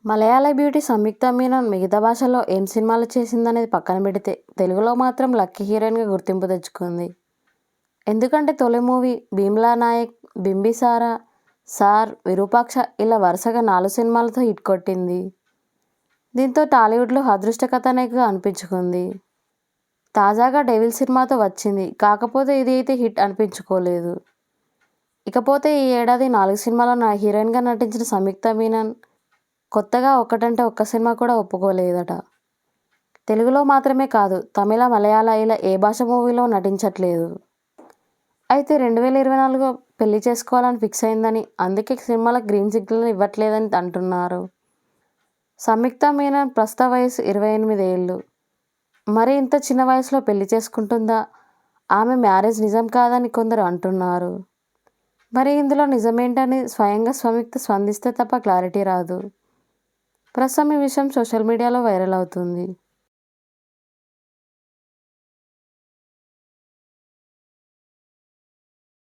మలయాళ beauty సంయుక్త మీనన్ మిగతా భాషల్లో ఏం సినిమాలు చేసిందనేది పక్కన పెడితే తెలుగులో మాత్రం లక్కీ హీరోయిన్గా గుర్తింపు తెచ్చుకుంది. ఎందుకంటే తొలి మూవీ భీమ్లా నాయక్, బింబిసారా, సార్, విరూపాక్ష ఇలా వరుసగా 4 సినిమాలతో హిట్ కొట్టింది. దీంతో టాలీవుడ్లో అదృష్ట కథానాయికగా అనిపించుకుంది. తాజాగా డెవిల్ సినిమాతో వచ్చింది. కాకపోతే ఇది అయితే హిట్ అనిపించుకోలేదు. ఇకపోతే ఈ ఏడాది 4 సినిమాల్లో హీరోయిన్గా నటించిన సంయుక్త మీనన్ కొత్తగా ఒక్కటంటే ఒక్క సినిమా కూడా ఒప్పుకోలేదట. తెలుగులో మాత్రమే కాదు, తమిళ, మలయాళ ఇలా ఏ భాష మూవీలో నటించట్లేదు. అయితే 2024లో పెళ్లి చేసుకోవాలని ఫిక్స్ అయిందని, అందుకే సినిమాలకు గ్రీన్ సిగ్నల్ ఇవ్వట్లేదని అంటున్నారు. సంయుక్త మీనన్ ప్రస్తుత వయసు 28 ఏళ్లు. మరి ఇంత చిన్న వయసులో పెళ్లి చేసుకుంటుందా? ఆమె మ్యారేజ్ నిజం కాదని కొందరు అంటున్నారు. మరి ఇందులో నిజమేంటని స్వయంగా సంయుక్త స్పందిస్తే తప్ప క్లారిటీ రాదు. ప్రస్తుతం ఈ విషయం సోషల్ మీడియాలో వైరల్ అవుతుంది.